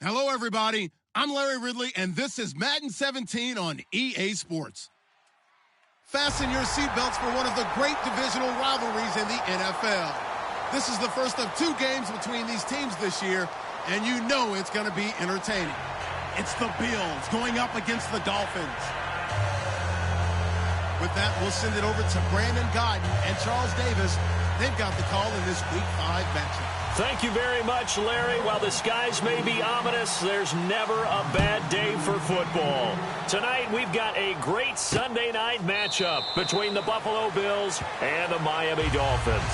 Hello, everybody. I'm Larry Ridley, and this is Madden 17 on EA Sports. Fasten your seatbelts for one of the great divisional rivalries in the NFL. This is the first of 2 games between these teams this year, and you know it's going to be entertaining. It's the Bills going up against the Dolphins. With that, we'll send it over to Brandon Guyton and Charles Davis. They've got the call in this Week 5 matchup. Thank you very much, Larry. While the skies may be ominous, there's never a bad day for football. Tonight, we've got a great Sunday night matchup between the Buffalo Bills and the Miami Dolphins.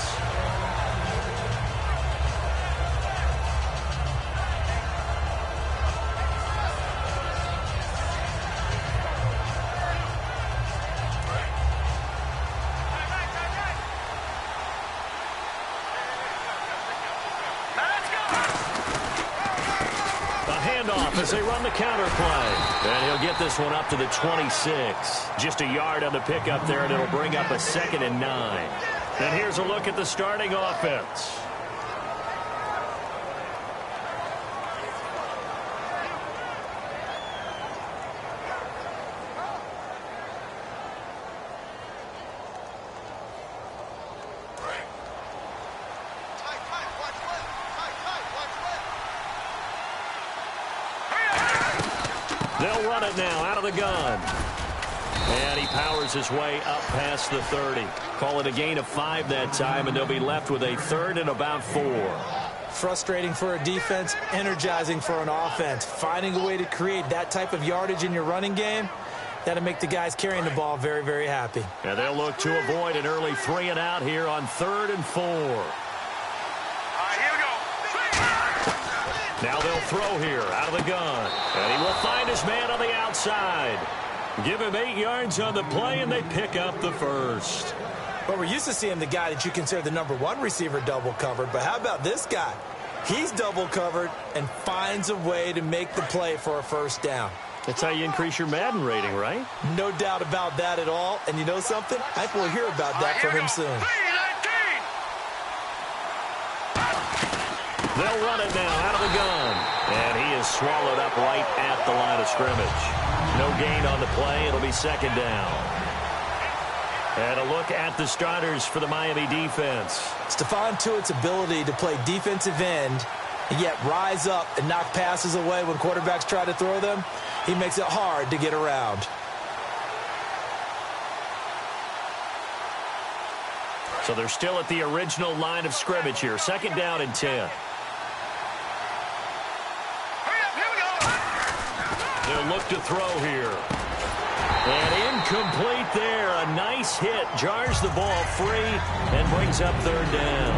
As they run the counter play. And he'll get this one up to the 26. Just a yard on the pickup there, and it'll bring up a 2nd and 9. And here's a look at the starting offense. They'll run it now out of the gun. And he powers his way up past the 30. Call it a gain of 5 that time, and they'll be left with a 3rd and about 4. Frustrating for a defense, energizing for an offense. Finding a way to create that type of yardage in your running game, that'll make the guys carrying the ball very, very happy. And they'll look to avoid an early 3 and out here on 3rd and 4. Now they'll throw here out of the gun. And he will find his man on the outside. Give him 8 yards on the play, and they pick up the 1st. Well, we're used to seeing the guy that you consider the #1 receiver double covered. But how about this guy? He's double covered and finds a way to make the play for a 1st down. That's how you increase your Madden rating, right? No doubt about that at all. And you know something? I think we'll hear about that from him soon. They'll run it now out of the gun. And he is swallowed up right at the line of scrimmage. No gain on the play. It'll be 2nd down. And a look at the starters for the Miami defense. Stephon Tuitt's ability to play defensive end and yet rise up and knock passes away when quarterbacks try to throw them, he makes it hard to get around. So they're still at the original line of scrimmage here. 2nd down and 10. They'll look to throw here. And incomplete there. A nice hit. Jars the ball free and brings up 3rd down.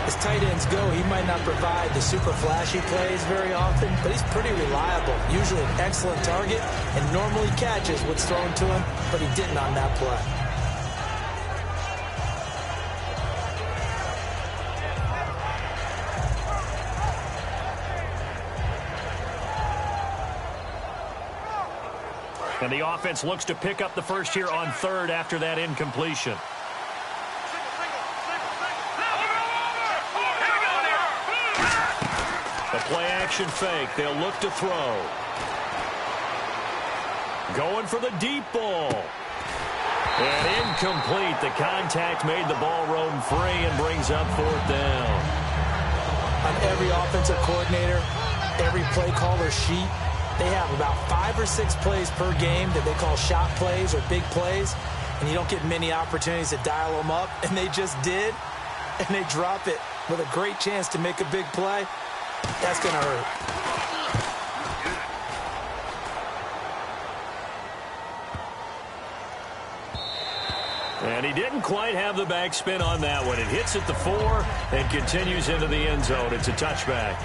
As tight ends go, he might not provide the super flashy plays very often, but he's pretty reliable. Usually an excellent target and normally catches what's thrown to him, but he didn't on that play. And the offense looks to pick up the 1st here on 3rd after that incompletion. The play-action fake. They'll look to throw. Going for the deep ball. And incomplete. The contact made the ball roam free and brings up 4th down. On every offensive coordinator, every play caller sheet, they have about 5 or 6 plays per game that they call shot plays or big plays, and you don't get many opportunities to dial them up, and they just did, and they drop it with a great chance to make a big play. That's going to hurt. And he didn't quite have the backspin on that one. It hits at the 4 and continues into the end zone. It's a touchback.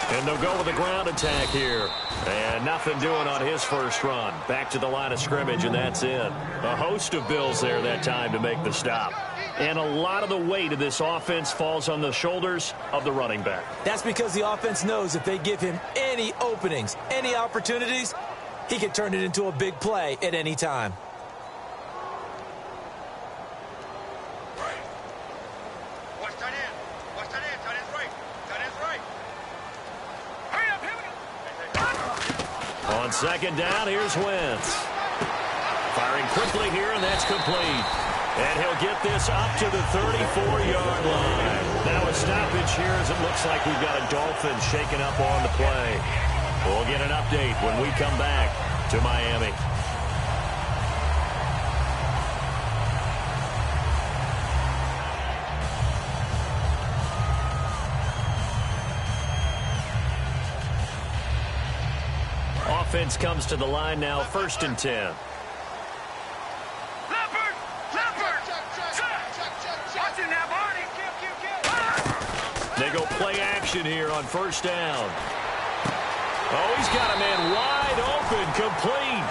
And they'll go with a ground attack here. And nothing doing on his 1st run. Back to the line of scrimmage, and that's it. A host of Bills there that time to make the stop. And a lot of the weight of this offense falls on the shoulders of the running back. That's because the offense knows if they give him any openings, any opportunities, he can turn it into a big play at any time. On second down, here's Wentz. Firing quickly here, and that's complete. And he'll get this up to the 34-yard line. Now a stoppage here as it looks like we've got a Dolphin shaken up on the play. We'll get an update when we come back to Miami. Offense comes to the line now, 1st and 10. They go play action here on 1st down. Oh, he's got a man wide open, complete.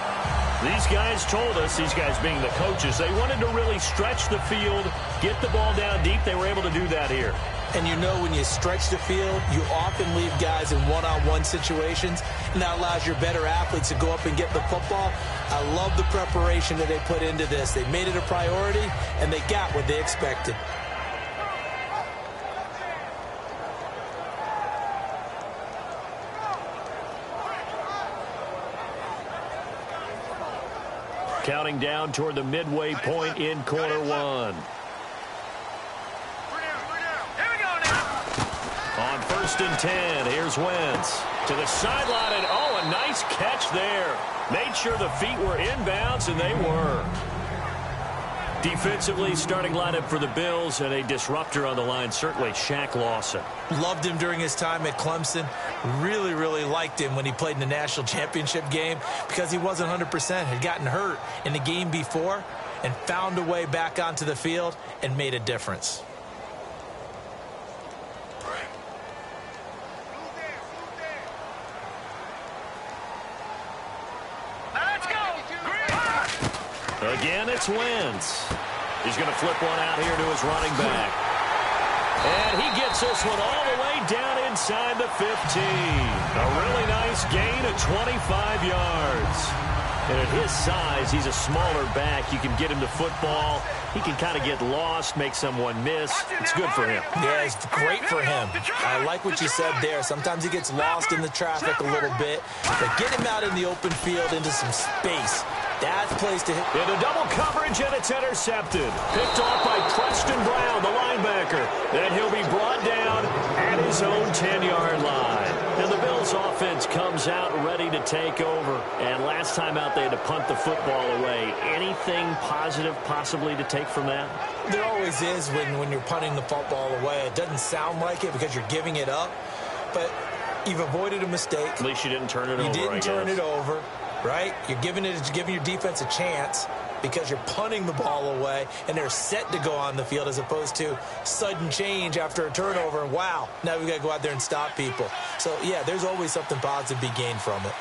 These guys told us, these guys being the coaches, they wanted to really stretch the field, get the ball down deep. They were able to do that here. And you know when you stretch the field, you often leave guys in one-on-one situations, and that allows your better athletes to go up and get the football. I love the preparation that they put into this. They made it a priority, and they got what they expected. Counting down toward the midway point in quarter one. On 1st and 10, here's Wentz to the sideline, and oh, a nice catch there. Made sure the feet were inbounds, and they were. Defensively, starting lineup for the Bills, and a disruptor on the line, certainly Shaq Lawson. Loved him during his time at Clemson. Really, really liked him when he played in the national championship game because he wasn't 100%, had gotten hurt in the game before, and found a way back onto the field and made a difference. Again, it's Wentz. He's going to flip one out here to his running back. And he gets this one all the way down inside the 15. A really nice gain of 25 yards. And at his size, he's a smaller back. You can get him to football. He can kind of get lost, make someone miss. It's good for him. Yeah, it's great for him. I like what you said there. Sometimes he gets lost in the traffic a little bit. But get him out in the open field into some space. That's the place to hit. Into double coverage, and it's intercepted. Picked off by Preston Brown, the linebacker. Then he'll be brought down at his own 10-yard line. And the Bills offense comes out ready to take over. And last time out, they had to punt the football away. Anything positive possibly to take from that? There always is when you're punting the football away. It doesn't sound like it because you're giving it up. But you've avoided a mistake. At least you didn't turn it over, You didn't turn it over. Right? You're giving your defense a chance because you're punting the ball away, and they're set to go on the field as opposed to sudden change after a turnover. And wow, now we've got to go out there and stop people. So, yeah, there's always something positive to be gained from it.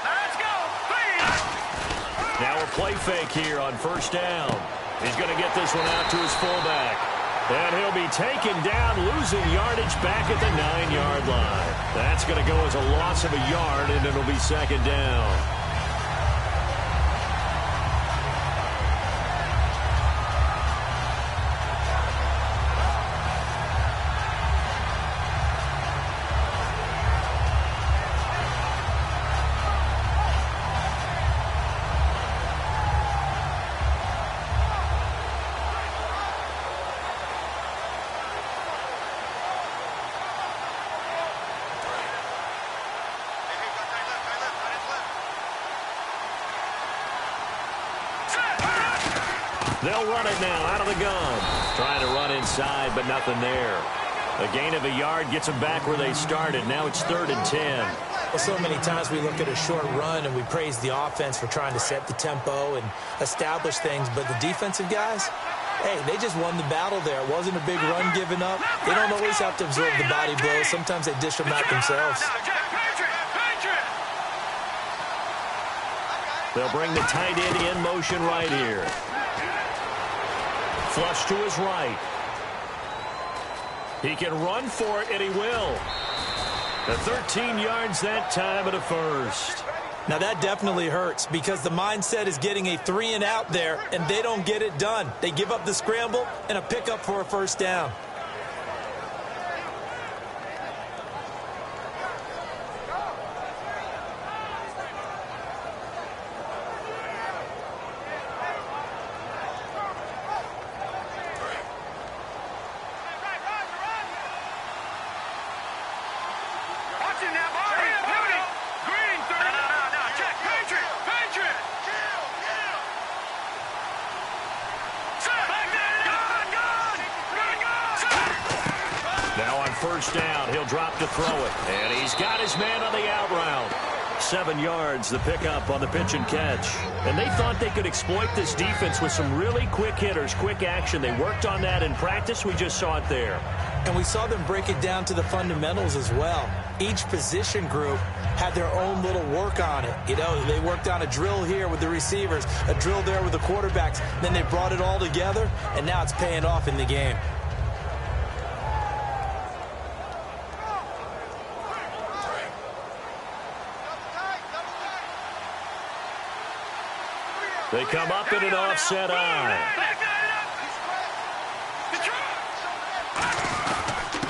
Let's go, please. Now a play fake here on 1st down. He's going to get this one out to his fullback. And he'll be taken down, losing yardage back at the 9-yard line. That's going to go as a loss of a yard, and it'll be 2nd down. They'll run it now out of the gun. Trying to run inside, but nothing there. A gain of a yard gets them back where they started. Now it's 3rd and 10. Well, so many times we look at a short run and we praise the offense for trying to set the tempo and establish things. But the defensive guys, hey, they just won the battle there. It wasn't a big run given up. They don't always have to absorb the body blows. Sometimes they dish them out themselves. They'll bring the tight end in motion right here. Flush to his right. He can run for it, and he will. The 13 yards that time at a first. Now, that definitely hurts because the mindset is getting a 3-and-out there, and they don't get it done. They give up the scramble and a pickup for a first down. First down, he'll drop to throw it, and he's got his man on the out route. 7 yards, the pickup on the pitch and catch. And they thought they could exploit this defense with some really quick hitters, quick action. They worked on that in practice. We just saw it there. And we saw them break it down to the fundamentals as well. Each position group had their own little work on it. You know, they worked on a drill here with the receivers, a drill there with the quarterbacks. Then they brought it all together, and now it's paying off in the game. They come up in an offset eye.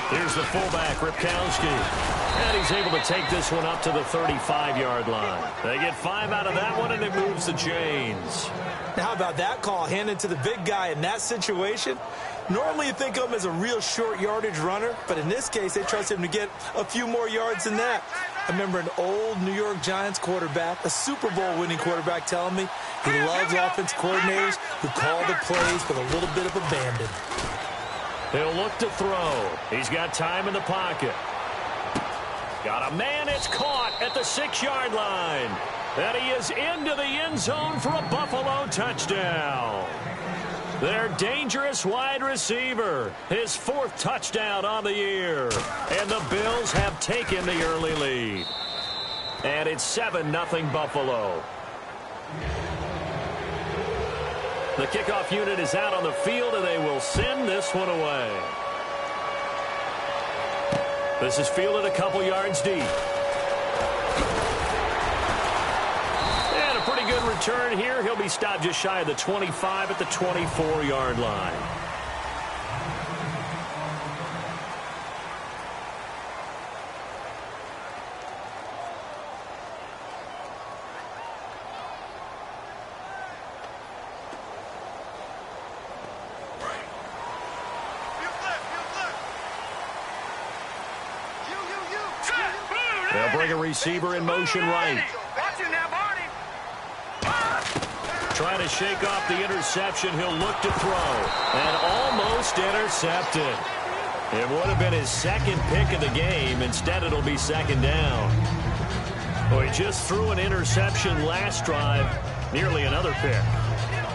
Here's the fullback, Ripkowski. And he's able to take this one up to the 35-yard line. They get 5 out of that one, and it moves the chains. Now, how about that call handed to the big guy in that situation? Normally you think of him as a real short yardage runner, but in this case they trust him to get a few more yards than that. I remember an old New York Giants quarterback, a Super Bowl winning quarterback, telling me he loves offense coordinators who call the plays with a little bit of abandon. He'll look to throw. He's got time in the pocket. Got a man, it's caught at the 6-yard line. And he is into the end zone for a Buffalo touchdown. Their dangerous wide receiver, his 4th touchdown on the year. And the Bills have taken the early lead. And it's 7-0 Buffalo. The kickoff unit is out on the field, and they will send this one away. This is fielded a couple yards deep. And a pretty good return here. He'll be stopped just shy of the 25 at the 24-yard line. They'll bring a receiver in motion right. Trying to shake off the interception. He'll look to throw. And almost intercepted. It would have been his 2nd pick of the game. Instead, it'll be 2nd down. Well, he just threw an interception last drive. Nearly another pick.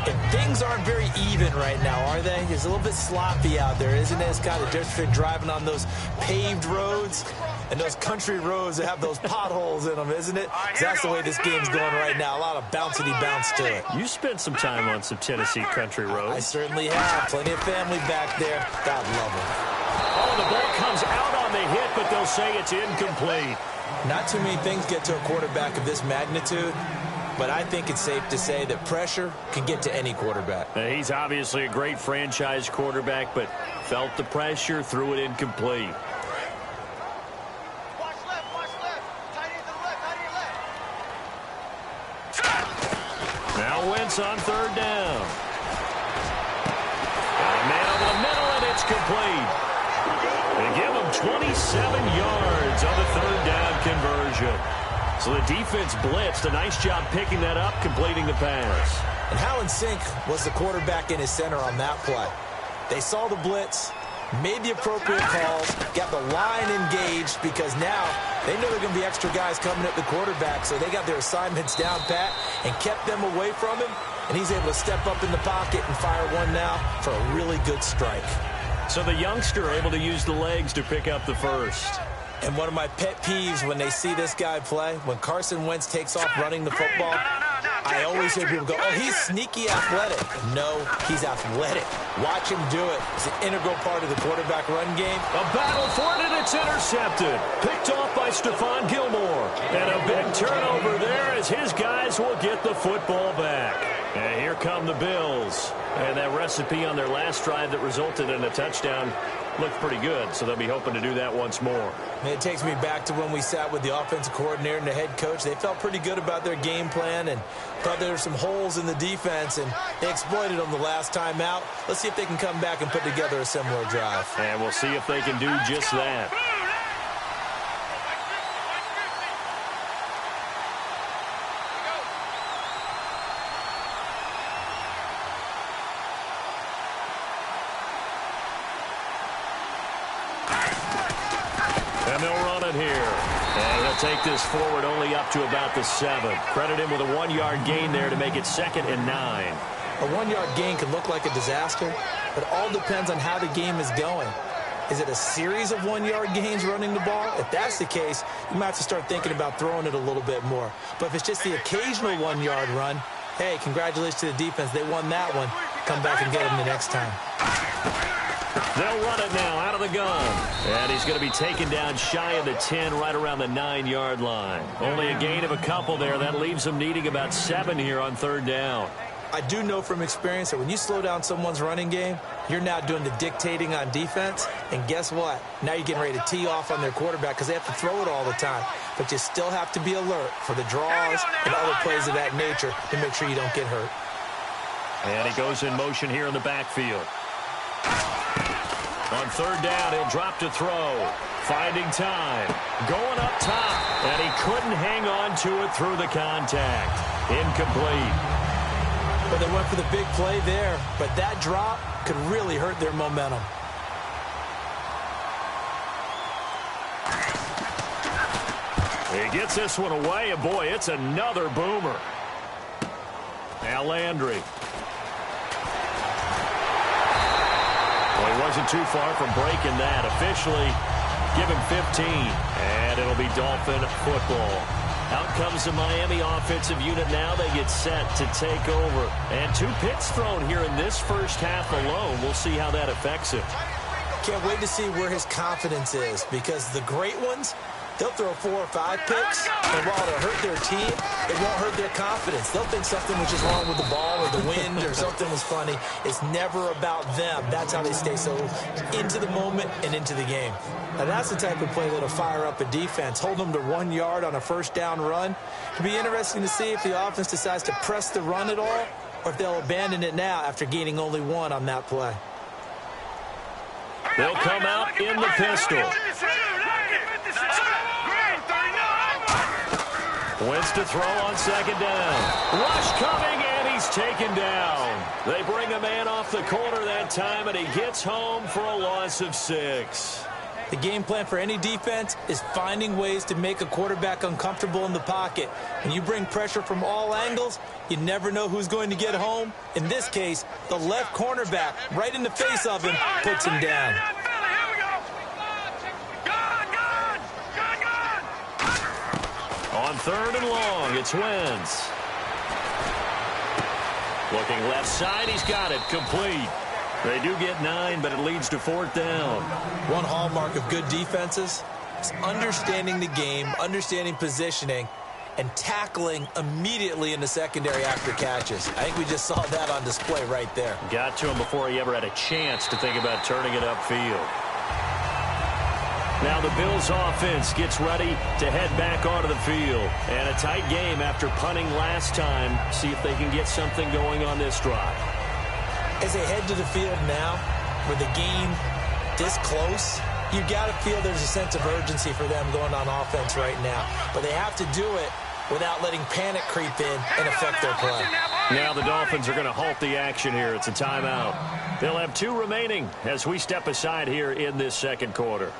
And things aren't very even right now, are they? It's a little bit sloppy out there, isn't it? It's kind of different driving on those paved roads and those country roads that have those potholes in them, isn't it? That's the way this game's going right now. A lot of bouncy bounce to it. You spent some time on some Tennessee country roads. I certainly have. Plenty of family back there. God love them. Oh, the ball comes out on the hit, but they'll say it's incomplete. Not too many things get to a quarterback of this magnitude, but I think it's safe to say that pressure can get to any quarterback. He's obviously a great franchise quarterback, but felt the pressure, threw it incomplete. Watch left, tight end to the left, tight end left. Now Wentz on 3rd down. Got a man over the middle, and it's complete. They give him 27 yards on the 3rd down conversion. So the defense blitzed. A nice job picking that up, completing the pass. And how in sync was the quarterback in his center on that play? They saw the blitz, made the appropriate calls, got the line engaged because now they know there are going to be extra guys coming at the quarterback, so they got their assignments down pat and kept them away from him, and he's able to step up in the pocket and fire one now for a really good strike. So the youngster able to use the legs to pick up the first. And one of my pet peeves when they see this guy play, when Carson Wentz takes off running the football, I always hear people go, oh, he's sneaky athletic. No, he's athletic. Watch him do it. It's an integral part of the quarterback run game. A battle for it, and it's intercepted. Picked off by Stephon Gilmore. And a big turnover there as his guys will get the football back. And here come the Bills. And that recipe on their last drive that resulted in a touchdown looked pretty good, so they'll be hoping to do that once more. It takes me back to when we sat with the offensive coordinator and the head coach. They felt pretty good about their game plan and thought there were some holes in the defense, and they exploited them the last time out. Let's see if they can come back and put together a similar drive. And we'll see if they can do just that. And they'll run it here. And he'll take this forward only up to about the 7. Credit him with a 1-yard gain there to make it 2nd and 9. A 1-yard gain can look like a disaster, but it all depends on how the game is going. Is it a series of 1-yard gains running the ball? If that's the case, you might have to start thinking about throwing it a little bit more. But if it's just the occasional 1-yard run, hey, congratulations to the defense. They won that one. Come back and get them the next time. They'll run it now out of the gun. And he's going to be taken down shy of the 10, right around the 9-yard line. Only a gain of a couple there. That leaves him needing about 7 here on 3rd down. I do know from experience that when you slow down someone's running game, you're now doing the dictating on defense. And guess what? Now you're getting ready to tee off on their quarterback because they have to throw it all the time. But you still have to be alert for the draws and other plays of that nature to make sure you don't get hurt. And he goes in motion here in the backfield. On 3rd down, he'll drop to throw. Finding time. Going up top. And he couldn't hang on to it through the contact. Incomplete. Well, they went for the big play there, but that drop could really hurt their momentum. He gets this one away, and boy, it's another boomer. Now Landry. Well, he wasn't too far from breaking that. Officially, give him 15, and it'll be Dolphin football. Out comes the Miami offensive unit now. They get set to take over. And 2 picks thrown here in this first half alone. We'll see how that affects him. Can't wait to see where his confidence is, because the great ones, they'll throw 4 or 5 picks, and while it'll hurt their team, it won't hurt their confidence. They'll think something was just wrong with the ball or the wind or something was funny. It's never about them. That's how they stay so into the moment and into the game. Now, that's the type of play that'll fire up a defense. Hold them to 1 yard on a 1st down run. It'll be interesting to see if the offense decides to press the run at all, or if they'll abandon it now after gaining only 1 on that play. They'll come out in the pistol. Wins to throw on 2nd down. Rush coming, and he's taken down. They bring a man off the corner that time, and he gets home for a loss of 6. The game plan for any defense is finding ways to make a quarterback uncomfortable in the pocket. When you bring pressure from all angles, you never know who's going to get home. In this case, the left cornerback, right in the face of him, puts him down. On 3rd and long, it's Wentz. Looking left side, he's got it, complete. They do get 9, but it leads to 4th down. One hallmark of good defenses is understanding the game, understanding positioning, and tackling immediately in the secondary after catches. I think we just saw that on display right there. Got to him before he ever had a chance to think about turning it upfield. Now the Bills offense gets ready to head back onto the field. And a tight game after punting last time. See if they can get something going on this drive. As they head to the field now, with the game this close, you got to feel there's a sense of urgency for them going on offense right now. But they have to do it without letting panic creep in and affect their play. Now the Dolphins are going to halt the action here. It's a timeout. They'll have 2 remaining as we step aside here in this 2nd quarter.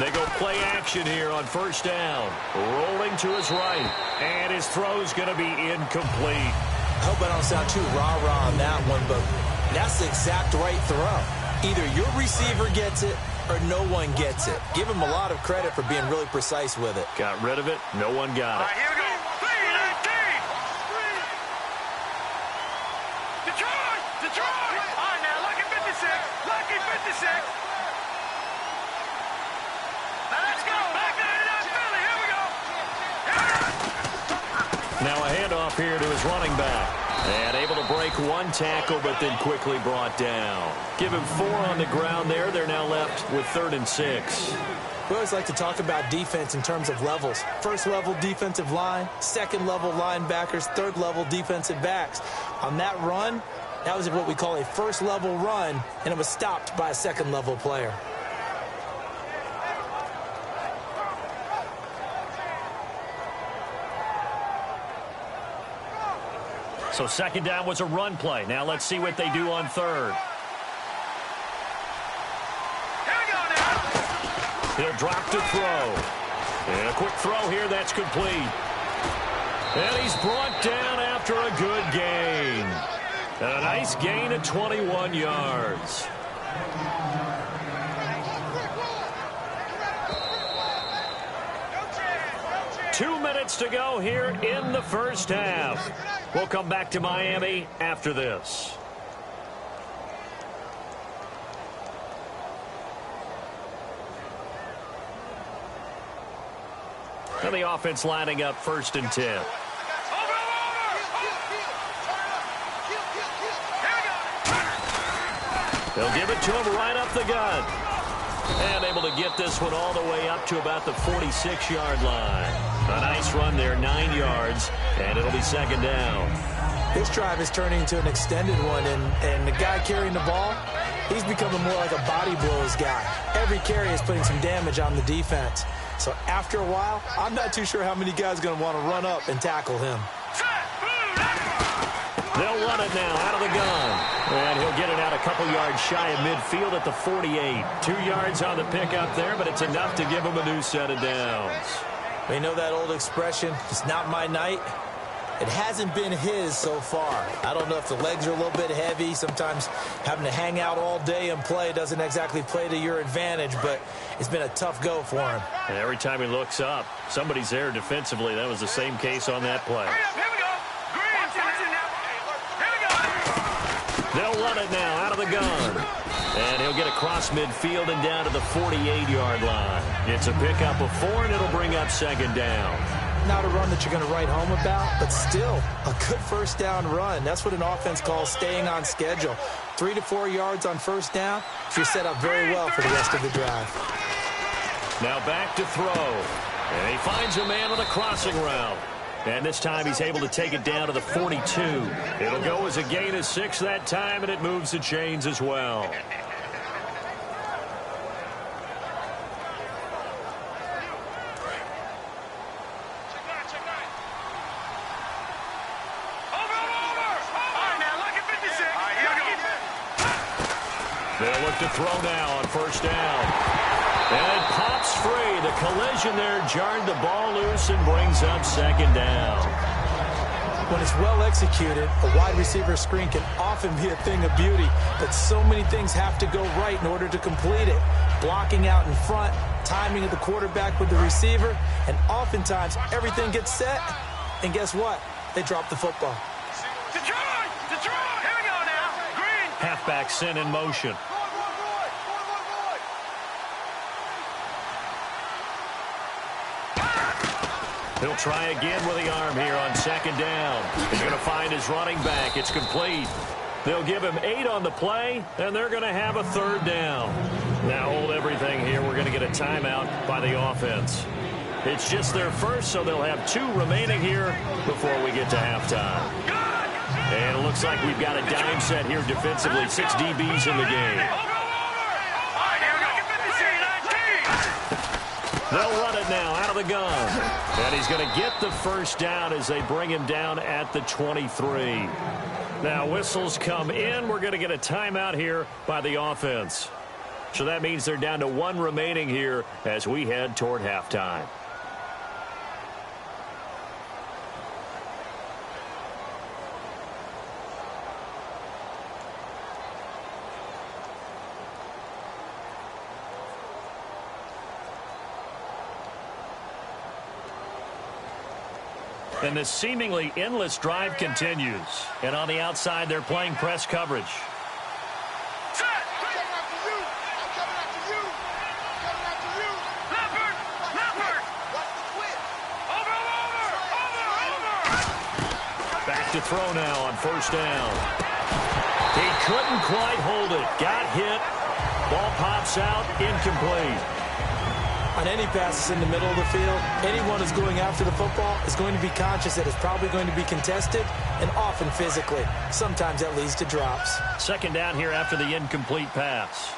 They go play action here on 1st down. Rolling to his right. And his throw's going to be incomplete. I hope I don't sound too rah-rah on that one, but that's the exact right throw. Either your receiver gets it or no one gets it. Give him a lot of credit for being really precise with it. Got rid of it. No one got it. All right, here we go. 3-19. Detroit! Detroit! All right, now, lucky 56. Lucky 56. Now, let's go. Back 99 Philly. Here we go. Now a handoff here to his running back. And able to break one tackle, but then quickly brought down. Give him 4 on the ground there. They're now left with 3rd and 6. We always like to talk about defense in terms of levels. First level defensive line, second level linebackers, third level defensive backs. On that run, that was what we call a first level run, and it was stopped by a second level player. So second down was a run play. Now let's see what they do on 3rd. Here we go now. He'll drop to throw. And a quick throw here, that's complete. And he's brought down after a good gain. A nice gain of 21 yards. Two minutes to go here in the first half. We'll come back to Miami after this. And the offense lining up 1st and 10. They'll give it to him right up the gut. And able to get this one all the way up to about the 46-yard line. A nice run there, 9 yards, and it'll be second down. This drive is turning into an extended one, and the guy carrying the ball, he's becoming more like a body blows guy. Every carry is putting some damage on the defense. So after a while, I'm not too sure how many guys are going to want to run up and tackle him. They'll run it now out of the gun. And he'll get it out a couple yards shy of midfield at the 48. 2 yards on the pickup there, but it's enough to give him a new set of downs. We know that old expression, it's not my night. It hasn't been his so far. I don't know if the legs are a little bit heavy. Sometimes having to hang out all day and play doesn't exactly play to your advantage, but it's been a tough go for him. And every time he looks up, somebody's there defensively. That was the same case on that play. Here we go. Green, watch it now. Here we go. They'll run it now out of the gun. And he'll get across midfield and down to the 48-yard line. It's a pickup of 4, and it'll bring up second down. Not a run that you're going to write home about, but still a good first down run. That's what an offense calls staying on schedule. 3 to 4 yards on first down, you're set up very well for the rest of the drive. Now back to throw. And he finds a man on a crossing route. And this time he's able to take it down to the 42. It'll go as a gain of 6 that time, and it moves the chains as well. They'll look to throw now on first down. And it pops free. The collision there jarred the ball loose and brings up second down. When it's well executed, a wide receiver screen can often be a thing of beauty, but so many things have to go right in order to complete it. Blocking out in front, timing of the quarterback with the receiver, and oftentimes everything gets set, and guess what? They drop the football. Detroit! Detroit! Here we go now. Green. Halfback sent in motion. He'll try again with the arm here on second down. He's going to find his running back. It's complete. They'll give him 8 on the play, and they're going to have a third down. Now hold everything here. We're going to get a timeout by the offense. It's just their first, so they'll have 2 remaining here before we get to halftime. And it looks like we've got a dime set here defensively. 6 DBs in the game. They'll run it now out of the gun. And he's going to get the first down as they bring him down at the 23. Now whistles come in. We're going to get a timeout here by the offense. So that means they're down to 1 remaining here as we head toward halftime. And this seemingly endless drive continues. And on the outside, they're playing press coverage. Back to throw now on first down. He couldn't quite hold it. Got hit. Ball pops out. Incomplete. On any passes in the middle of the field, anyone who's going after the football is going to be conscious that it's probably going to be contested and often physically. Sometimes that leads to drops. Second down here after the incomplete pass.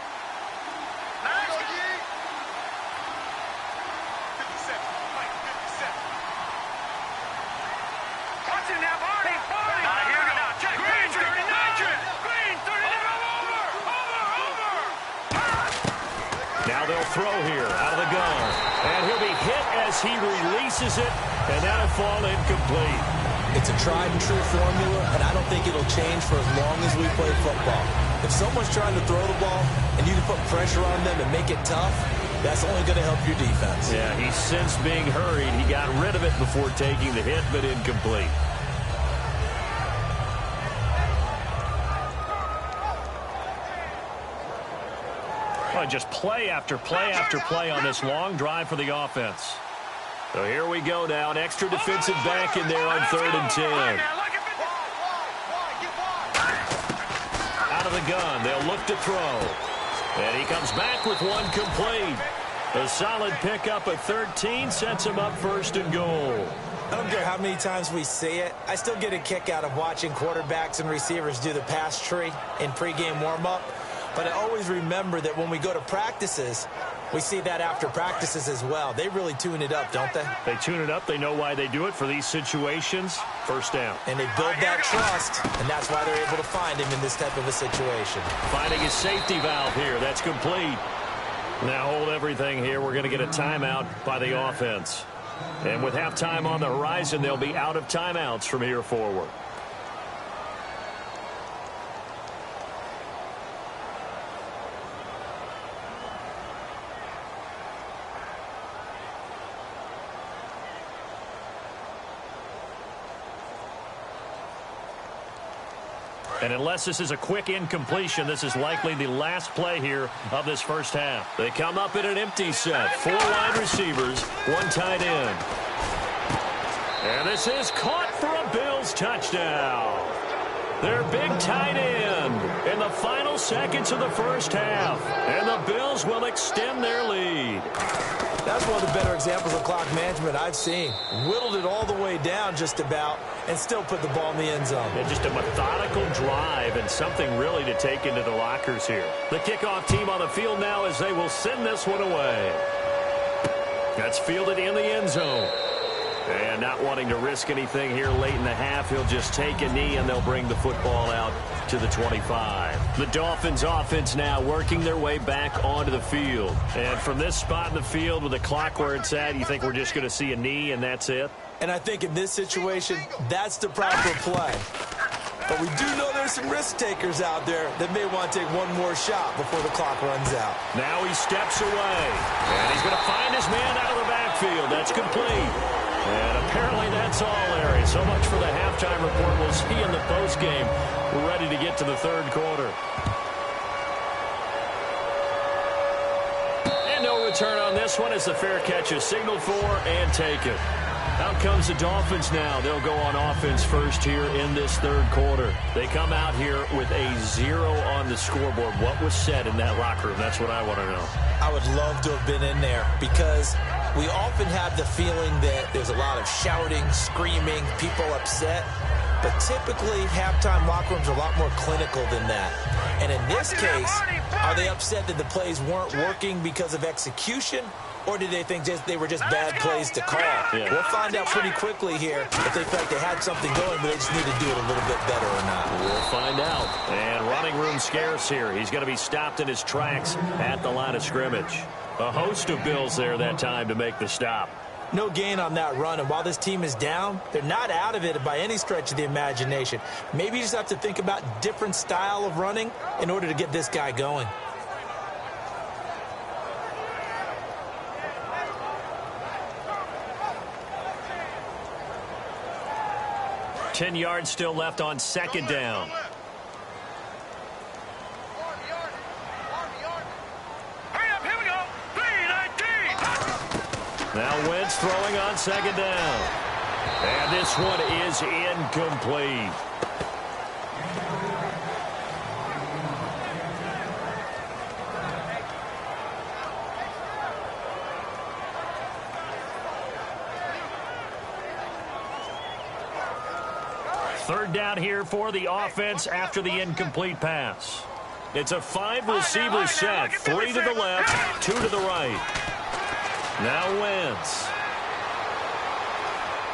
Now they'll throw here out of the gun. And he'll be hit as he releases it, and that'll fall incomplete. It's a tried and true formula, and I don't think it'll change for as long as we play football. If someone's trying to throw the ball and you can put pressure on them and make it tough, that's only going to help your defense. Yeah, he sensed being hurried. He got rid of it before taking the hit, but incomplete. Just play after play after play on this long drive for the offense. So here we go now. An extra defensive back in there on 3rd and 10. Out of the gun. They'll look to throw. And he comes back with one complete. A solid pickup of 13 sets him up 1st and goal. I don't care how many times we see it. I still get a kick out of watching quarterbacks and receivers do the pass tree in pregame warm-up. But I always remember that when we go to practices, we see that after practices as well. They really tune it up, don't they? They tune it up. They know why they do it for these situations. First down. And they build that trust, and that's why they're able to find him in this type of a situation. Finding his safety valve here. That's complete. Now hold everything here. We're going to get a timeout by the offense. And with halftime on the horizon, they'll be out of timeouts from here forward. And unless this is a quick incompletion, this is likely the last play here of this first half. They come up in an empty set. 4 wide receivers, 1 tight end. And this is caught for a Bills touchdown. Their big tight end in the final seconds of the first half. And the Bills will extend their lead. That's one of the better examples of clock management I've seen. Whittled it all the way down just about and still put the ball in the end zone. Yeah, just a methodical drive and something really to take into the lockers here. The kickoff team on the field now as they will send this one away. That's fielded in the end zone. And not wanting to risk anything here late in the half, he'll just take a knee and they'll bring the football out to the 25. The Dolphins offense now working their way back onto the field. And from this spot in the field with the clock where it's at, you think we're just going to see a knee and that's it? And I think in this situation, that's the proper play. But we do know there's some risk takers out there that may want to take one more shot before the clock runs out. Now he steps away. And he's going to find his man out of the backfield. That's complete. And apparently that's all, Larry. So much for the halftime report. We'll see in the postgame. We're ready to get to the third quarter. And no return on this one as the fair catch is signaled for and taken. Out comes the Dolphins now. They'll go on offense first here in this third quarter. They come out here with a 0 on the scoreboard. What was said in that locker room? That's what I want to know. I would love to have been in there because we often have the feeling that there's a lot of shouting, screaming, people upset. But typically, halftime locker rooms are a lot more clinical than that. And in this case, are they upset that the plays weren't working because of execution? Or did they think they were just bad plays to call? Yeah. We'll find out pretty quickly here if they felt like they had something going, but they just need to do it a little bit better or not. We'll find out. And running room scarce here. He's going to be stopped in his tracks at the line of scrimmage. A host of Bills there that time to make the stop. No gain on that run, and while this team is down, they're not out of it by any stretch of the imagination. Maybe you just have to think about different style of running in order to get this guy going. 10 yards still left on second down. Now Wentz throwing on second down. And this one is incomplete. Third down here for the offense after the incomplete pass. It's a 5-receiver set. 3 to the left, 2 to the right. Now Wentz.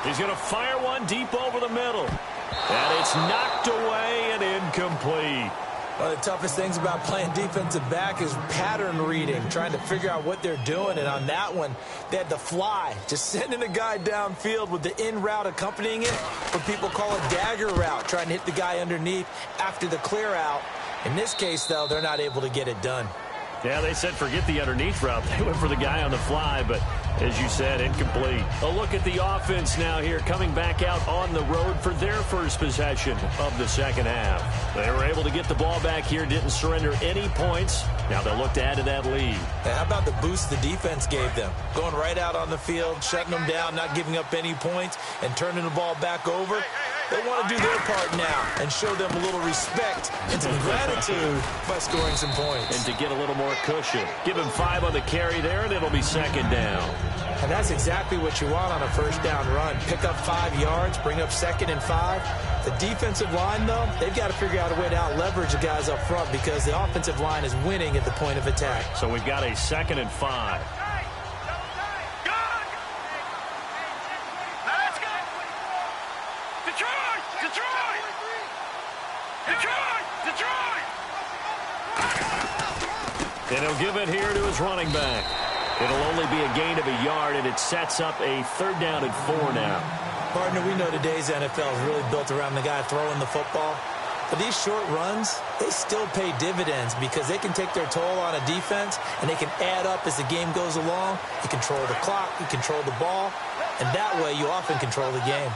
He's going to fire one deep over the middle. And it's knocked away and incomplete. One of the toughest things about playing defensive back is pattern reading, trying to figure out what they're doing. And on that one, they had the fly, just sending a guy downfield with the in route accompanying it, what people call a dagger route, trying to hit the guy underneath after the clear out. In this case, though, they're not able to get it done. Yeah, they said forget the underneath route. They went for the guy on the fly, but as you said, incomplete. A look at the offense now here, coming back out on the road for their first possession of the second half. They were able to get the ball back here, didn't surrender any points. Now they'll look to add to that lead. And how about the boost the defense gave them? Going right out on the field, shutting them down, not giving up any points, and turning the ball back over. They want to do their part now and show them a little respect and some gratitude by scoring some points. And to get a little more cushion. Give him 5 on the carry there, and it'll be second down. And that's exactly what you want on a first down run. Pick up 5 yards, bring up 2nd and 5. The defensive line, though, they've got to figure out a way to out-leverage the guys up front because the offensive line is winning at the point of attack. So we've got a 2nd and 5. And he'll give it here to his running back. It'll only be a gain of a yard, and it sets up a 3rd down and 4 now. Partner, we know today's NFL is really built around the guy throwing the football. But these short runs, they still pay dividends because they can take their toll on a defense, and they can add up as the game goes along. You control the clock, you control the ball, and that way you often control the game.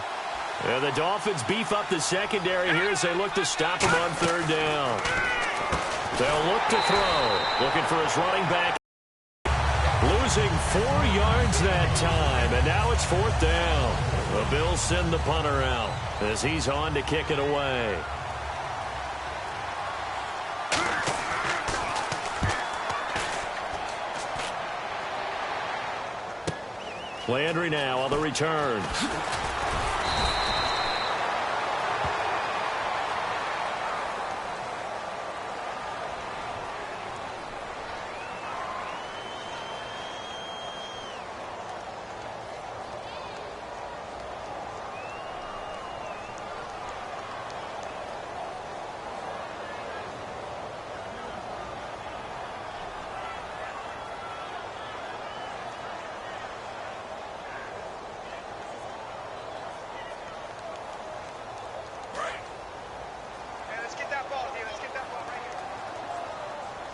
And the Dolphins beef up the secondary here as they look to stop him on 3rd down. They'll look to throw. Looking for his running back. Losing 4 yards that time, and now it's 4th down. The Bills send the punter out as he's on to kick it away. Landry now on the return.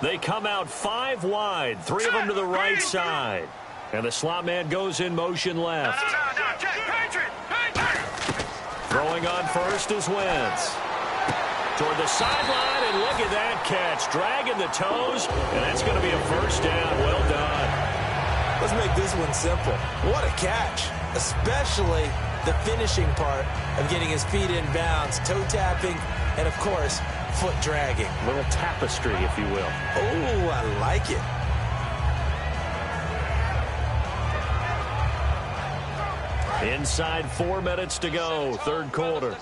They come out 5 wide, 3 of them to the right side. And the slot man goes in motion left. Throwing on first is Wentz. Toward the sideline, and look at that catch. Dragging the toes, and that's going to be a 1st down. Well done. Let's make this one simple. What a catch, especially the finishing part of getting his feet in bounds, toe tapping, and, of course, foot dragging. A little tapestry, if you will. Oh, I like it. Inside 4 minutes to go, 3rd quarter.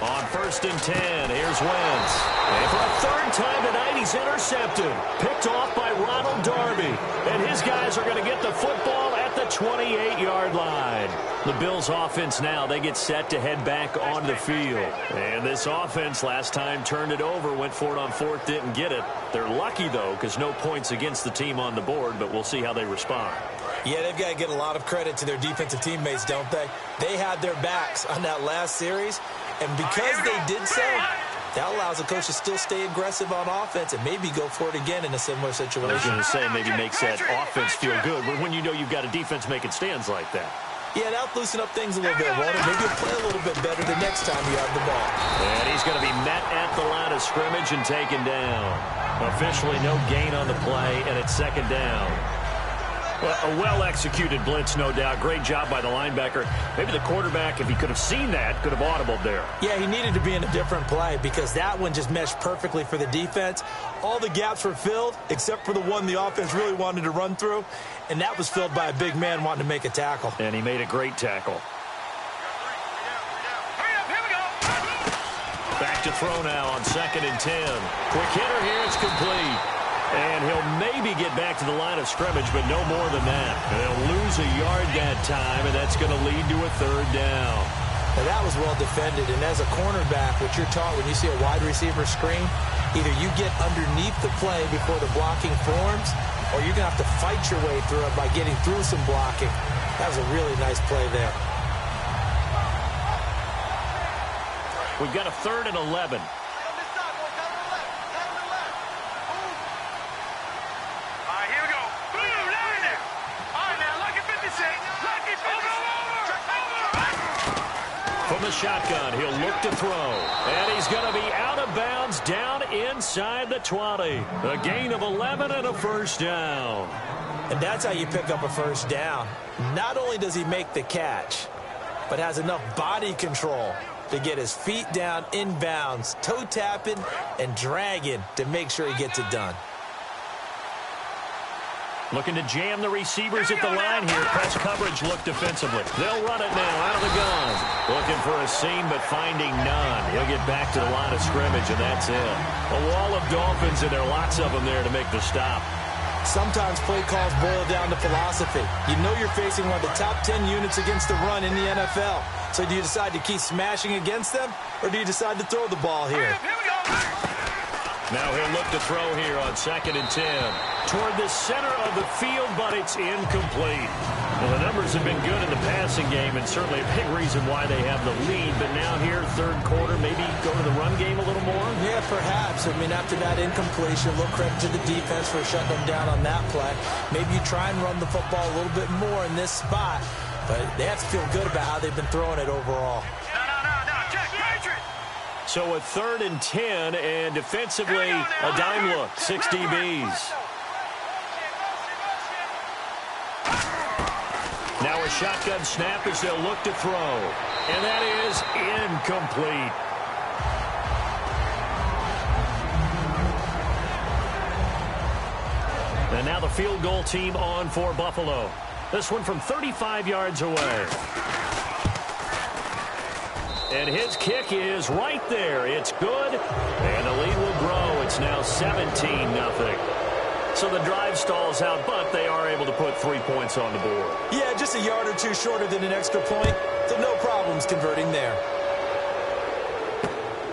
On 1st and 10, here's Wentz. And for a 3rd time tonight, he's intercepted. Picked off by Ronald Darby. And his guys are going to get the football at the 28-yard line. The Bills' offense now, they get set to head back on the field. And this offense last time turned it over, went for it on 4th, didn't get it. They're lucky, though, because no points against the team on the board, but we'll see how they respond. Yeah, they've got to get a lot of credit to their defensive teammates, don't they? They had their backs on that last series, and because they did so, That allows the coach to still stay aggressive on offense and maybe go for it again in a similar situation. I was going to say maybe makes that offense feel good, but when you know you've got a defense making stands like that. Yeah, that'll loosen up things a little bit, won't it? Maybe you'll play a little bit better the next time you have the ball. And he's going to be met at the line of scrimmage and taken down. Officially no gain on the play, and it's second down. Well, a well-executed blitz, no doubt. Great job by the linebacker. Maybe the quarterback, if he could have seen that, could have audibled there. Yeah, he needed to be in a different play because that one just meshed perfectly for the defense. All the gaps were filled except for the one the offense really wanted to run through, and that was filled by a big man wanting to make a tackle. And he made a great tackle. Back to throw now on 2nd and 10. Quick hitter here, it's complete. And he'll maybe get back to the line of scrimmage, but no more than that. And they'll lose a yard that time, and that's going to lead to a 3rd down. Now that was well defended, and as a cornerback, what you're taught when you see a wide receiver screen, either you get underneath the play before the blocking forms, or you're going to have to fight your way through it by getting through some blocking. That was a really nice play there. We've got a 3rd and 11. From the shotgun, he'll look to throw. And he's going to be out of bounds down inside the 20. A gain of 11 and a 1st down. And that's how you pick up a 1st down. Not only does he make the catch, but has enough body control to get his feet down inbounds, toe tapping and dragging to make sure he gets it done. Looking to jam the receivers at the line here. Press coverage look defensively. They'll run it now out of the gun. Looking for a seam, but finding none. He'll get back to the line of scrimmage, and that's it. A wall of Dolphins, and there are lots of them there to make the stop. Sometimes play calls boil down to philosophy. You know you're facing one of the top 10 units against the run in the NFL. So do you decide to keep smashing against them, or do you decide to throw the ball here? Now he'll look to throw here on 2nd and 10. Toward the center of the field, but it's incomplete. Well, the numbers have been good in the passing game, and certainly a big reason why they have the lead. But now here, 3rd quarter, maybe go to the run game a little more? Yeah, perhaps. I mean, after that incompletion, a little credit to the defense for shutting them down on that play. Maybe you try and run the football a little bit more in this spot, but they have to feel good about how they've been throwing it overall. So a 3rd and 10, and defensively, a dime look, 6 DBs. Now a shotgun snap as they'll look to throw. And that is incomplete. And now the field goal team on for Buffalo. This one from 35 yards away. And his kick is right there. It's good. And the lead will grow. It's now 17-0. So the drive stalls out, but they are able to put 3 points on the board. Yeah, just a yard or two shorter than an extra point. So no problems converting there.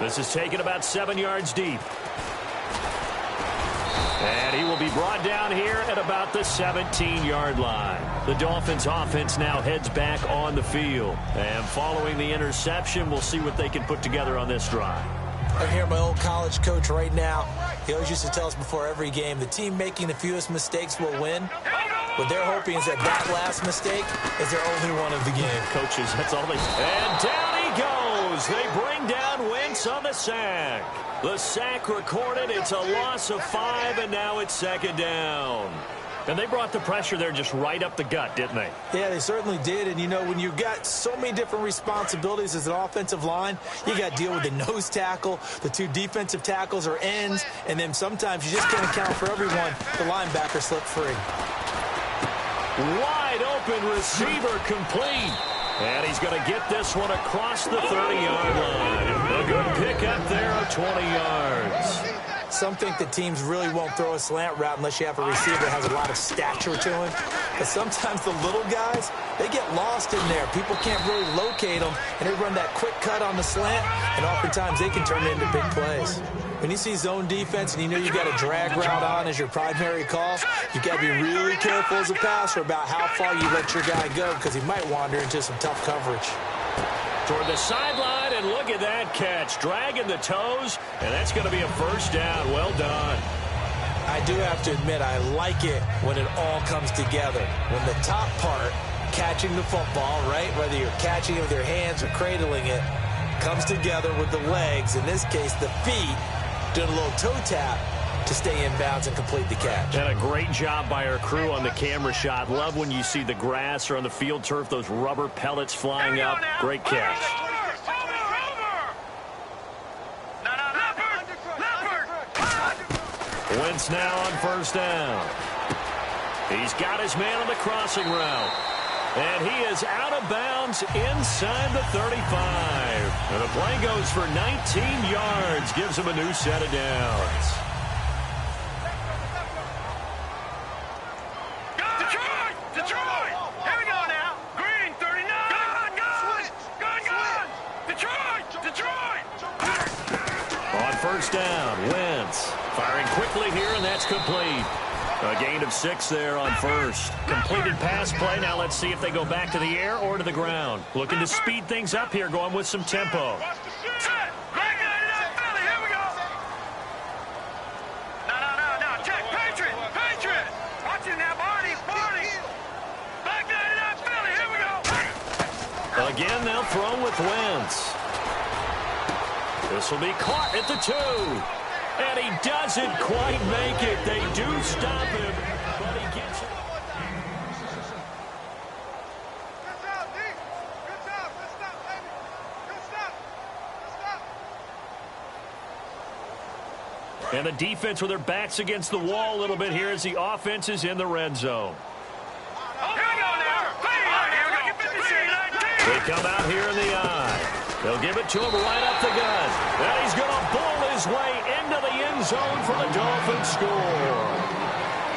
This is taken about 7 yards deep. And he will be brought down here at about the 17-yard line. The Dolphins offense now heads back on the field. And following the interception, we'll see what they can put together on this drive. I hear my old college coach right now. He always used to tell us before every game, the team making the fewest mistakes will win. What they're hoping is that that last mistake is their only one of the game. Coaches, that's all they... And down he goes. They bring down Wentz on the sack. The sack recorded. It's a loss of 5, and now it's 2nd down. And they brought the pressure there just right up the gut, didn't they? Yeah, they certainly did. And, you know, when you've got so many different responsibilities as an offensive line, you got to deal with the nose tackle, the 2 defensive tackles or ends, and then sometimes you just can't account for everyone. The linebacker slipped free. Wide open receiver complete. And he's going to get this one across the 30-yard line. A good pickup there of 20 yards. Some think that teams really won't throw a slant route unless you have a receiver that has a lot of stature to him. But sometimes the little guys, they get lost in there. People can't really locate them, and they run that quick cut on the slant, and oftentimes they can turn it into big plays. When you see zone defense and you know you've got a drag route on as your primary call, you've got to be really careful as a passer about how far you let your guy go because he might wander into some tough coverage. Toward the sideline, and look at that catch. Dragging the toes, and that's going to be a first down. Well done. I do have to admit, I like it when it all comes together. When the top part, catching the football, right, whether you're catching it with your hands or cradling it, comes together with the legs, in this case the feet, doing a little toe tap to stay in bounds and complete the catch. And a great job by our crew on the camera shot. Love when you see the grass or on the field turf, those rubber pellets flying up. Great catch. Wentz now on first down. He's got his man on the crossing route. And he is out of bounds inside the 35. And the play goes for 19 yards. Gives him a new set of downs. Detroit! Here we go now. Green, 39. Gun. Detroit! On first down, Wentz firing quickly here, and that's complete. A gain of 6 there on first. Completed pass play. Now let's see if they go back to the air or to the ground. Looking to speed things up here, going with some tempo. Check, Patriot. Watch it now, Barney. Back it up, Philly. Here we go. Again, they'll throw with Wentz. This will be caught at the 2. And he doesn't quite make it. They do stop him, but he gets it. And the defense with their backs against the wall a little bit here as the offense is in the red zone. They come out here in the eye. They'll give it to him right up the gut. And he's going to bowl his way into the end zone for the Dolphins score.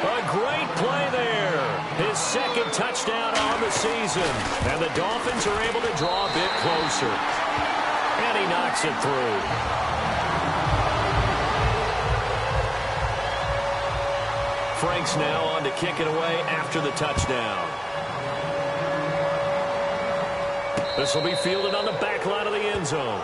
A great play there. His second touchdown on the season. And the Dolphins are able to draw a bit closer. And he knocks it through. Frank's now on to kick it away after the touchdown. This will be fielded on the back line of the end zone.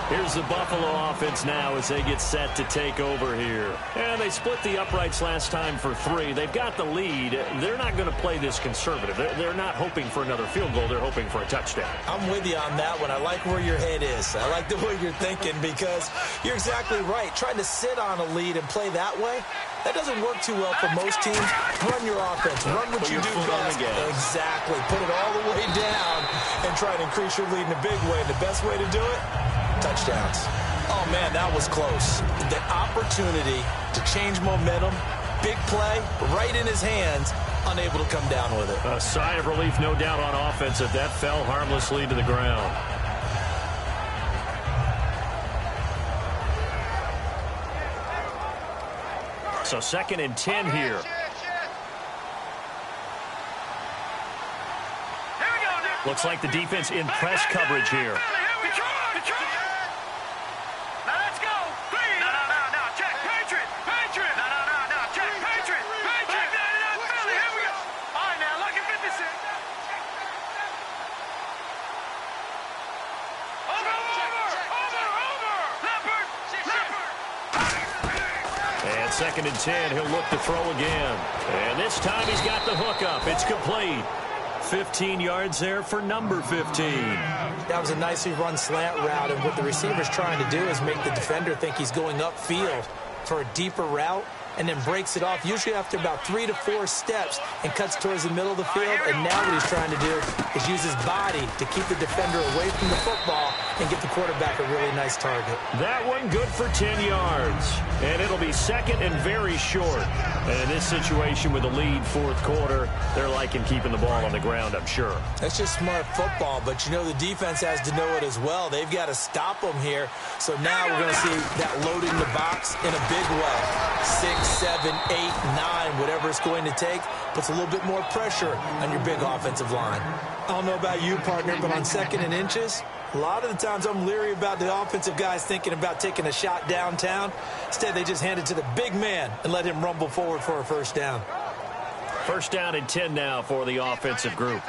Here's the Buffalo offense now as they get set to take over here. And they split the uprights last time for 3. They've got the lead. They're not going to play this conservative. They're not hoping for another field goal. They're hoping for a touchdown. I'm with you on that one. I like where your head is. I like the way you're thinking because you're exactly right. Trying to sit on a lead and play that way, that doesn't work too well for most teams. Run your offense. Run what you do best. Exactly. Put it all the way down and try to increase your lead in a big way. And the best way to do it, touchdowns. Oh, man, that was close. The opportunity to change momentum, big play, right in his hands, unable to come down with it. A sigh of relief, no doubt, on offense that fell harmlessly to the ground. So 2nd and 10 here. Looks like the defense in press coverage here. And 2nd and 10, he'll look to throw again. And this time he's got the hook up. It's complete. 15 yards there for number 15. That was a nicely run slant route, and what the receiver's trying to do is make the defender think he's going upfield for a deeper route, and then breaks it off, usually after about 3 to 4 steps, and cuts towards the middle of the field. And now what he's trying to do is use his body to keep the defender away from the football and get the quarterback a really nice target. That one good for 10 yards. And it'll be 2nd and very short. And in this situation with the lead 4th quarter, they're liking keeping the ball on the ground, I'm sure. That's just smart football, but you know the defense has to know it as well. They've got to stop them here. So now we're going to see that loading the box in a big way. 6, 7, 8, 9, whatever it's going to take, puts a little bit more pressure on your big offensive line. I don't know about you, partner, but on 2nd and inches, a lot of the times I'm leery about the offensive guys thinking about taking a shot downtown. Instead, they just hand it to the big man and let him rumble forward for a first down. 1st down and 10 now for the offensive group.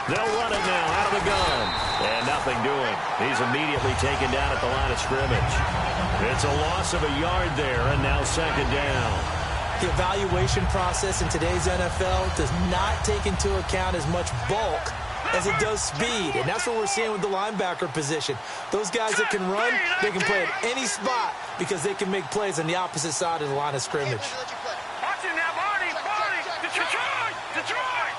They'll run it now out of the gun. And nothing doing. He's immediately taken down at the line of scrimmage. It's a loss of a yard there, and now second down. The evaluation process in today's NFL does not take into account as much bulk as it does speed. And that's what we're seeing with the linebacker position. Those guys that can run, they can play at any spot because they can make plays on the opposite side of the line of scrimmage. Watch it now, Barney! Detroit! Detroit!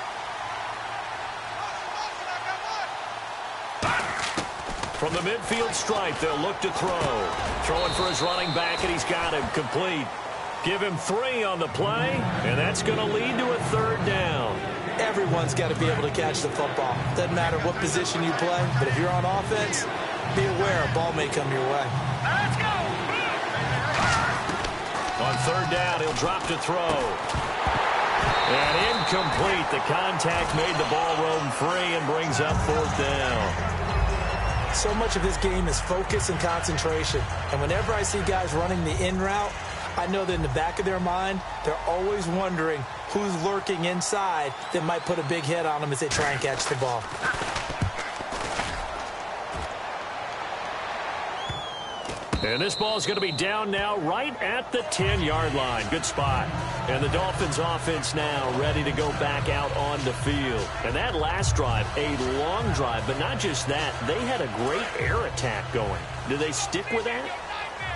From the midfield stripe, they'll look to throw. Throwing for his running back, and he's got him complete. Give him 3 on the play, and that's going to lead to a third down. Everyone's got to be able to catch the football. Doesn't matter what position you play, but if you're on offense, be aware a ball may come your way. Let's go! On third down, he'll drop to throw. And incomplete. The contact made the ball roam free and brings up fourth down. So much of this game is focus and concentration. And whenever I see guys running the in route, I know that in the back of their mind, they're always wondering who's lurking inside that might put a big hit on them as they try and catch the ball. And this ball is going to be down now right at the 10-yard line. Good spot. And the Dolphins offense now ready to go back out on the field. And that last drive, a long drive, but not just that. They had a great air attack going. Do they stick with that?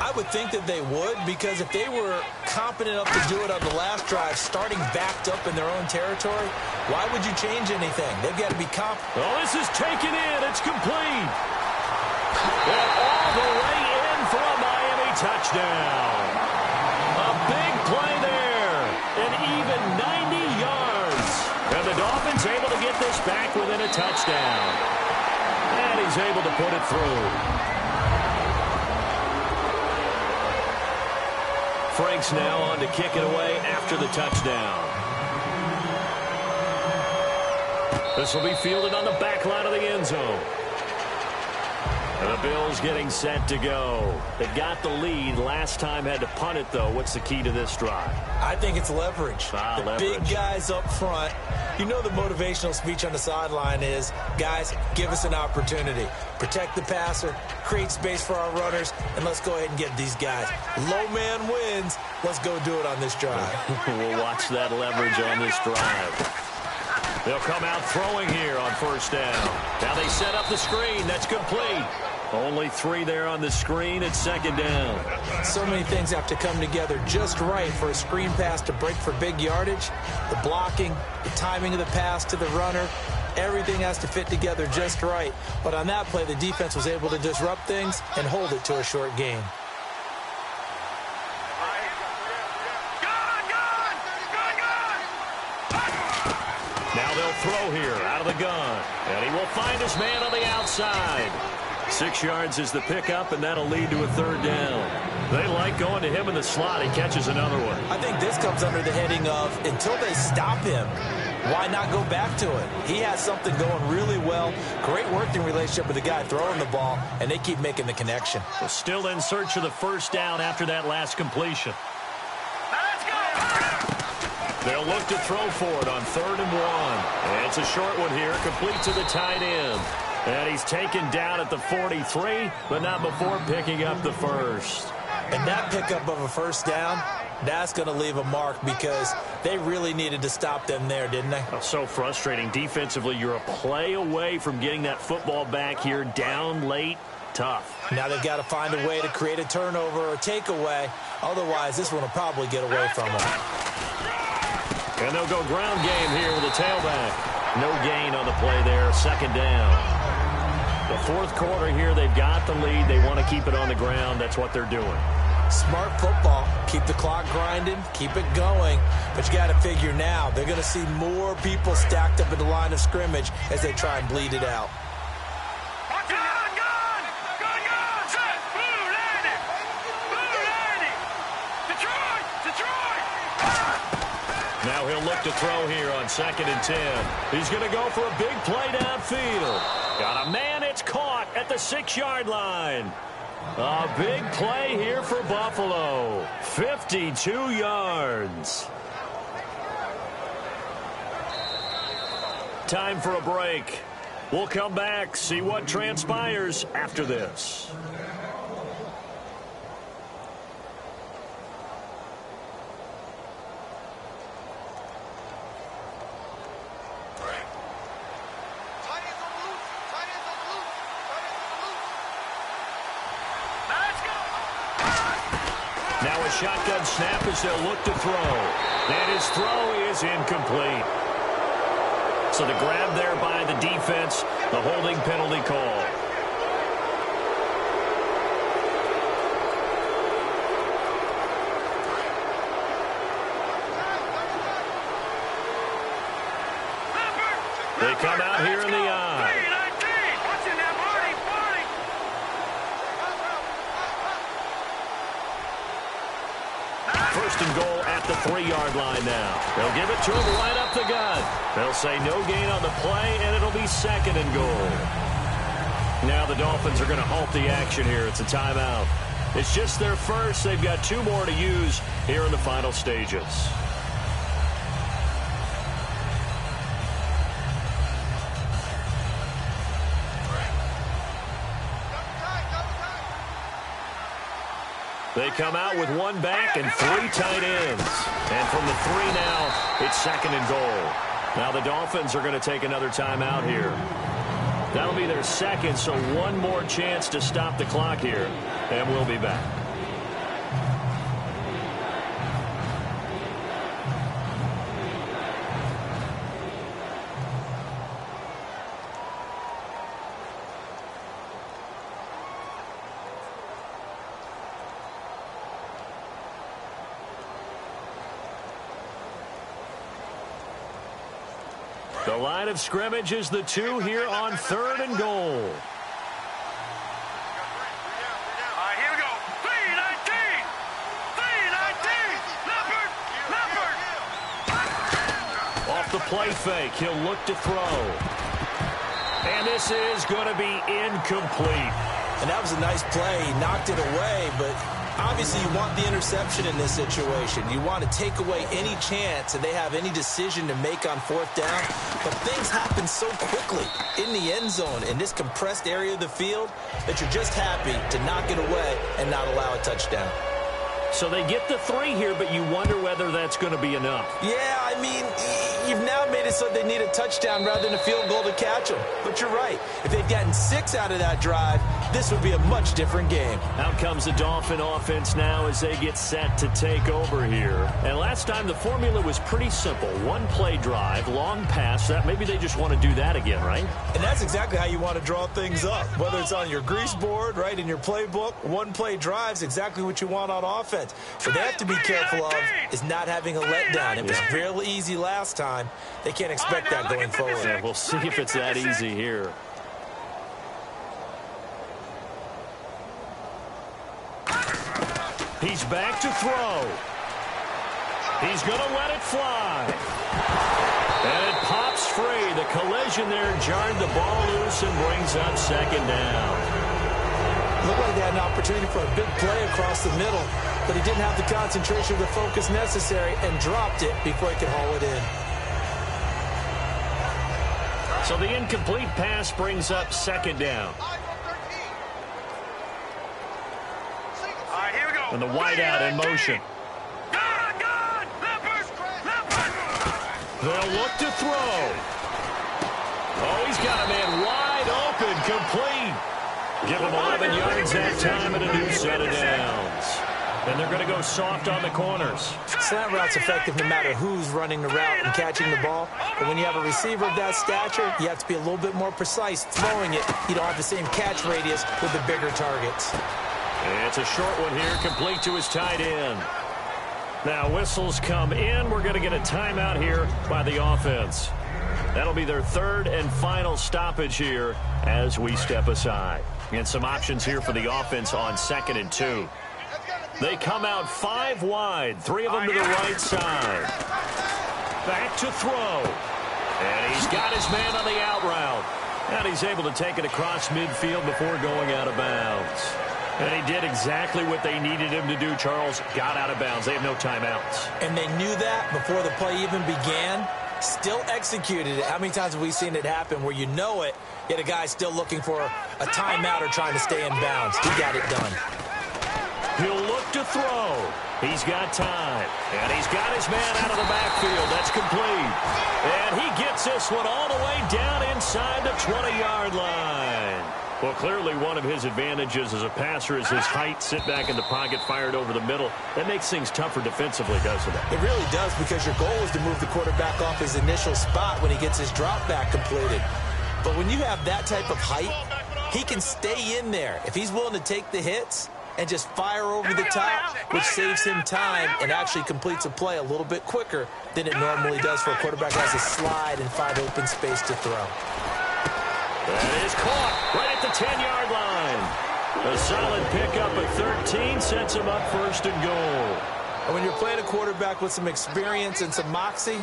I would think that they would, because if they were competent enough to do it on the last drive, starting backed up in their own territory, why would you change anything? They've got to be competent. Oh, this is taken in. It's complete. And all the way in for a Miami touchdown. A big play there. An even 90 yards. And the Dolphins able to get this back within a touchdown. And he's able to put it through. Frank's now on to kick it away after the touchdown. This will be fielded on the back line of the end zone. And the Bills getting set to go. They got the lead. Last time had to punt it, though. What's the key to this drive? I think it's leverage. The big guys up front. You know the motivational speech on the sideline is, guys, give us an opportunity. Protect the passer, create space for our runners, and let's go ahead and get these guys. Low man wins. Let's go do it on this drive. We'll watch that leverage on this drive. They'll come out throwing here on first down. Now they set up the screen. That's complete. Only 3 there on the screen at second down. So many things have to come together just right for a screen pass to break for big yardage. The blocking, the timing of the pass to the runner, everything has to fit together just right. But on that play, the defense was able to disrupt things and hold it to a short gain. Now they'll throw here out of the gun. And he will find his man on the outside. 6 yards is the pickup, and that'll lead to a third down. They like going to him in the slot. He catches another one. I think this comes under the heading of, until they stop him, why not go back to it? He has something going really well. Great working relationship with the guy throwing the ball, and they keep making the connection. Well, still in search of the first down after that last completion. Let's go! They'll look to throw for it on 3rd and 1. And it's a short one here, complete to the tight end. And he's taken down at the 43, but not before picking up the first. And that pickup of a first down, that's going to leave a mark because they really needed to stop them there, didn't they? Oh, so frustrating. Defensively, you're a play away from getting that football back here down late. Tough. Now they've got to find a way to create a turnover or takeaway. Otherwise, this one will probably get away from them. And they'll go ground game here with a tailback. No gain on the play there. Second down. The fourth quarter here, they've got the lead. They want to keep it on the ground. That's what they're doing. Smart football. Keep the clock grinding. Keep it going. But you got to figure now, they're going to see more people stacked up at the line of scrimmage as they try and bleed it out. Now he'll look to throw here on 2nd and 10. He's going to go for a big play downfield. Got a man, it's caught at the 6-yard line. A big play here for Buffalo. 52 yards. Time for a break. We'll come back, see what transpires after this. Now a shotgun snap as they'll look to throw. And his throw is incomplete. So the grab there by the defense, the holding penalty call. They come out here in the eye. First and goal at the 3-yard line now. They'll give it to him right up the gut. They'll say no gain on the play, and it'll be second and goal. Now the Dolphins are going to halt the action here. It's a timeout. It's just their first. They've got 2 more to use here in the final stages. They come out with 1 back and 3 tight ends. And from the 3 now, it's second and goal. Now the Dolphins are going to take another timeout here. That'll be their second, so 1 more chance to stop the clock here. And we'll be back. The line of scrimmage is the 2 here on 3rd and goal. All right, here we go. 3-19. 3-19. Leopard. Off the play fake, he'll look to throw. And this is going to be incomplete. And that was a nice play. He knocked it away, but obviously you want the interception in this situation. You want to take away any chance that they have any decision to make on 4th down. But things happen so quickly in the end zone in this compressed area of the field that you're just happy to knock it away and not allow a touchdown. So they get the 3 here, but you wonder whether that's going to be enough. Yeah, I mean, you've now made it so they need a touchdown rather than a field goal to catch them. But you're right. If they'd gotten 6 out of that drive, this would be a much different game. Out comes the Dolphin offense now as they get set to take over here. And last time the formula was pretty simple. 1 play drive, long pass. That maybe they just want to do that again, right? And that's exactly how you want to draw things up. Whether it's on your grease board, right, in your playbook, 1 play drive is exactly what you want on offense. What they have to be careful of is not having a letdown. It was real easy last time. They can't expect that going forward. Yeah, we'll see if it's that easy here. He's back to throw. He's going to let it fly. And it pops free. The collision there jarred the ball loose and brings up second down. Looked like they had an opportunity for a big play across the middle, but he didn't have the concentration or the focus necessary and dropped it before he could haul it in. So the incomplete pass brings up second down. All right, here we go. And the wideout in motion. Good. Leopard. They'll look to throw. Oh, he's got a man wide open, complete. Give him 11 yards that time and a new set of downs. And they're going to go soft on the corners. Slant route's effective no matter who's running the route and catching the ball. But when you have a receiver of that stature, you have to be a little bit more precise throwing it. You don't have the same catch radius with the bigger targets. It's a short one here, complete to his tight end. Now whistles come in. We're going to get a timeout here by the offense. That'll be their 3rd and final stoppage here as we step aside. And some options here for the offense on 2nd and 2. They come out 5 wide, 3 of them to the right side. Back to throw. And he's got his man on the out route. And he's able to take it across midfield before going out of bounds. And he did exactly what they needed him to do, Charles. Got out of bounds. They have no timeouts. And they knew that before the play even began. Still executed it. How many times have we seen it happen where you know it, yet a guy's still looking for a timeout or trying to stay in bounds? He got it done. He'll look to throw. He's got time. And he's got his man out of the backfield. That's complete. And he gets this one all the way down inside the 20-yard line. Well, clearly one of his advantages as a passer is his height. Sit back in the pocket, fired over the middle. That makes things tougher defensively, doesn't it? It really does, because your goal is to move the quarterback off his initial spot when he gets his drop back completed. But when you have that type of height, he can stay in there. If he's willing to take the hits and just fire over the top, which saves him time and actually completes a play a little bit quicker than it normally does for a quarterback who has a slide and find open space to throw. That is caught right at the 10-yard line. A solid pickup at 13 sets him up first and goal. And when you're playing a quarterback with some experience and some moxie,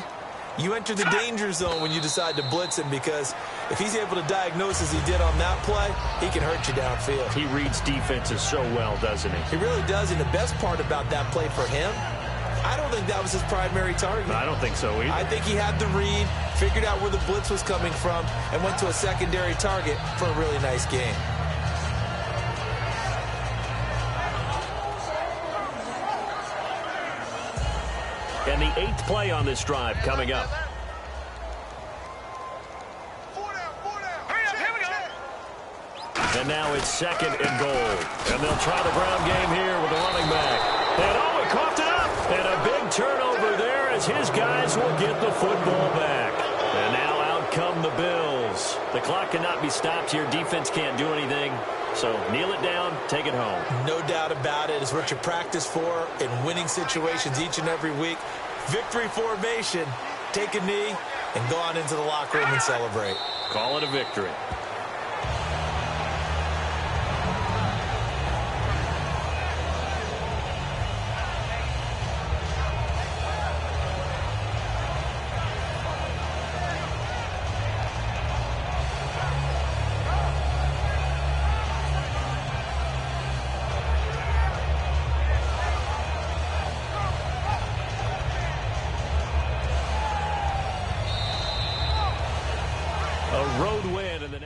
you enter the danger zone when you decide to blitz him, because if he's able to diagnose as he did on that play, he can hurt you downfield. He reads defenses so well, doesn't he? He really does, and the best part about that play for him, I don't think that was his primary target. I don't think so either. I think he had the read, figured out where the blitz was coming from, and went to a secondary target for a really nice game. And the 8th play on this drive coming up. And now it's 2nd and goal. And they'll try the ground game here with the running back. And oh, he coughed it up. And a big turnover there as his guys will get the football back. And now out come the Bills. The clock cannot be stopped here. Defense can't do anything. So kneel it down, take it home. No doubt about it. It's what you practice for in winning situations each and every week. Victory formation. Take a knee and go on into the locker room and celebrate. Call it a victory. A road win in the